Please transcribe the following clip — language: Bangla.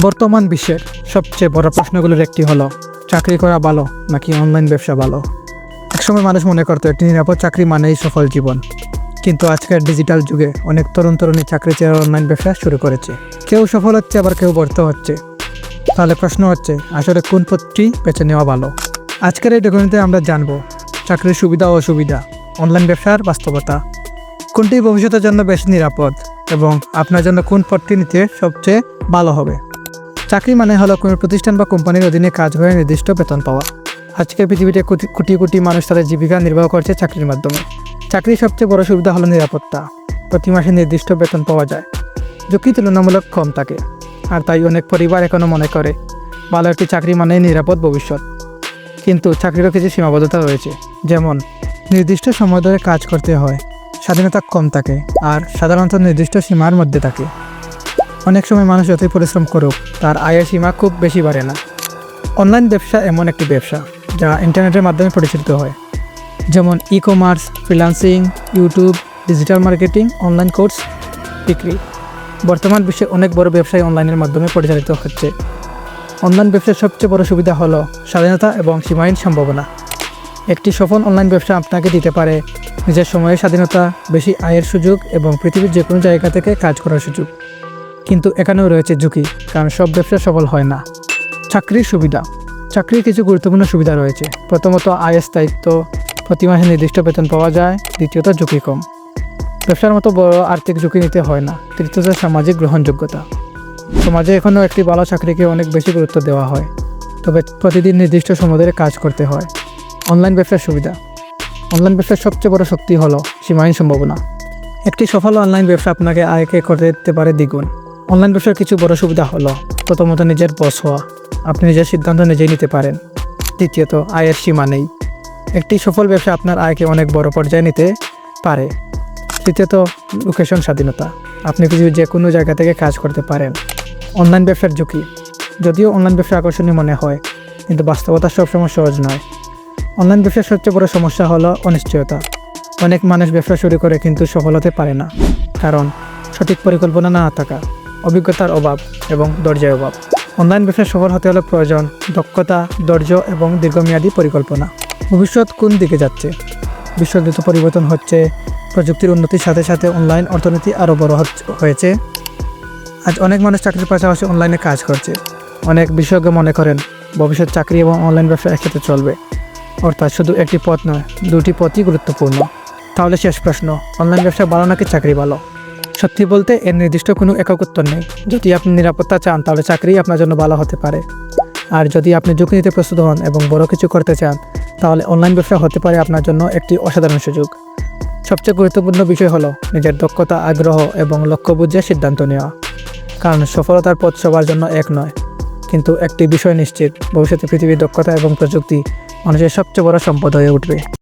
বর্তমান বিশ্বের সবচেয়ে বড় প্রশ্নগুলোর একটি হলো চাকরি করা ভালো নাকি অনলাইন ব্যবসা ভালো। একসময় মানুষ মনে করতো একটি নিরাপদ চাকরি মানেই সফল জীবন, কিন্তু আজকের ডিজিটাল যুগে অনেক তরুণী চাকরি ছেড়ে অনলাইন ব্যবসা শুরু করেছে। কেউ সফল হচ্ছে, আবার কেউ ব্যর্থ হচ্ছে। তাহলে প্রশ্ন হচ্ছে, আসলে কোন পথটি বেছে নেওয়া ভালো? আজকের এই ডকুমেন্টে আমরা জানবো চাকরির সুবিধা ও অসুবিধা, অনলাইন ব্যবসার বাস্তবতা, কোনটি ভবিষ্যতের জন্য বেশি নিরাপদ এবং আপনার জন্য কোন পথটি নিতে সবচেয়ে ভালো হবে। চাকরি মানে হলো কোনো প্রতিষ্ঠান বা কোম্পানির অধীনে কাজ হয়ে নির্দিষ্ট বেতন পাওয়া। আজকের পৃথিবীতে কোটি কোটি মানুষ তাদের জীবিকা নির্বাহ করছে চাকরির মাধ্যমে। চাকরির সবচেয়ে বড় সুবিধা হলো নিরাপত্তা। প্রতি মাসে নির্দিষ্ট বেতন পাওয়া যায়, ঝুঁকি তুলনামূলক কম থাকে, আর তাই অনেক পরিবার এখনও মনে করে ভালো একটি চাকরি মানেই নিরাপদ ভবিষ্যৎ। কিন্তু চাকরিরও কিছু সীমাবদ্ধতা রয়েছে, যেমন নির্দিষ্ট সময় ধরে কাজ করতে হয়, স্বাধীনতা কম থাকে, আর সাধারণত নির্দিষ্ট সীমার মধ্যে থাকে। অনেক সময় মানুষ যতই পরিশ্রম করুক, তার আয়ের সীমা খুব বেশি বাড়ে না। অনলাইন ব্যবসা এমন একটি ব্যবসা যা ইন্টারনেটের মাধ্যমে পরিচালিত হয়, যেমন e-commerce, freelancing, YouTube, digital marketing, online course বিক্রি। বর্তমান বিশ্বে অনেক বড় ব্যবসায় অনলাইনের মাধ্যমে পরিচালিত হচ্ছে। অনলাইন ব্যবসার সবচেয়ে বড় সুবিধা হলো স্বাধীনতা এবং সীমাহীন সম্ভাবনা। একটি সফল অনলাইন ব্যবসা আপনাকে দিতে পারে নিজের সময়ের স্বাধীনতা, বেশি আয়ের সুযোগ এবং পৃথিবীর যে কোনো জায়গা থেকে কাজ করার সুযোগ। কিন্তু এখানেও রয়েছে ঝুঁকি, কারণ সব ব্যবসা সফল হয় না। চাকরির সুবিধা। চাকরির কিছু গুরুত্বপূর্ণ সুবিধা রয়েছে। প্রথমত, আয়ের স্থায়িত্ব, প্রতি মাসে নির্দিষ্ট বেতন পাওয়া যায়। দ্বিতীয়ত, ঝুঁকি কম, ব্যবসার মতো বড় আর্থিক ঝুঁকি নিতে হয় না। তৃতীয়ত, সামাজিক গ্রহণযোগ্যতা। সমাজে এখনও একটি ভালো চাকরিকে অনেক বেশি গুরুত্ব দেওয়া হয়, তবে প্রতিদিন নির্দিষ্ট সময় ধরে কাজ করতে হয়। অনলাইন ব্যবসার সুবিধা। অনলাইন ব্যবসার সবচেয়ে বড় শক্তি হলো সীমাহীন সম্ভাবনা। একটি সফল অনলাইন ব্যবসা আপনাকে আয়কে করে দিতে পারে দ্বিগুণ। অনলাইন ব্যবসার কিছু বড় সুবিধা হলো, প্রথমত, নিজের বস হওয়া, আপনি নিজের সিদ্ধান্ত নিজেই নিতে পারেন। দ্বিতীয়ত, আয়ের সীমা নেই, একটি সফল ব্যবসা আপনার আয়কে অনেক বড় পর্যায়ে নিতে পারে। তৃতীয়ত, লোকেশন স্বাধীনতা, আপনি পৃথিবীর যে কোনো জায়গা থেকে কাজ করতে পারেন। অনলাইন ব্যবসার ঝুঁকি। যদিও অনলাইন ব্যবসা আকর্ষণীয় মনে হয়, কিন্তু বাস্তবতা সবসময় সহজ নয়। অনলাইন ব্যবসার সবচেয়ে বড় সমস্যা হলো অনিশ্চয়তা। অনেক মানুষ ব্যবসা শুরু করে কিন্তু সফল হতে পারে না, কারণ সঠিক পরিকল্পনা না থাকা, অভিজ্ঞতার অভাব এবং ধৈর্যের অভাব। অনলাইন ব্যবসায় সফল হতে হলে প্রয়োজন দক্ষতা, ধৈর্য এবং দীর্ঘমেয়াদী পরিকল্পনা। ভবিষ্যৎ কোন দিকে যাচ্ছে? বিশ্ব দ্রুত পরিবর্তন হচ্ছে। প্রযুক্তির উন্নতির সাথে সাথে অনলাইন অর্থনীতি আরও বড় হয়েছে। আজ অনেক মানুষ চাকরির পাশাপাশি অনলাইনে কাজ করছে। অনেক বিশেষজ্ঞ মনে করেন ভবিষ্যৎ চাকরি এবং অনলাইন ব্যবসা একসাথে চলবে, অর্থাৎ শুধু একটি পথ নয়, দুটি পথই গুরুত্বপূর্ণ। তাহলে শেষ প্রশ্ন, অনলাইন ব্যবসা ভালো নাকি চাকরি ভালো? সত্যি বলতে এর নির্দিষ্ট কোনো একক উত্তর নেই। যদি আপনি নিরাপত্তা চান, তাহলে চাকরি আপনার জন্য ভালো হতে পারে। আর যদি আপনি ঝুঁকি নিতে প্রস্তুত হন এবং বড় কিছু করতে চান, তাহলে অনলাইন ব্যবসা হতে পারে আপনার জন্য একটি অসাধারণ সুযোগ। সবচেয়ে গুরুত্বপূর্ণ বিষয় হলো নিজের দক্ষতা, আগ্রহ এবং লক্ষ্য বুঝে সিদ্ধান্ত নেওয়া। কারণ সফলতার পথ সবার জন্য এক নয়, কিন্তু একটি বিষয় নিশ্চিত, ভবিষ্যতে পৃথিবীর দক্ষতা এবং প্রযুক্তি মানুষের সবচেয়ে বড় সম্পদ হয়ে উঠবে।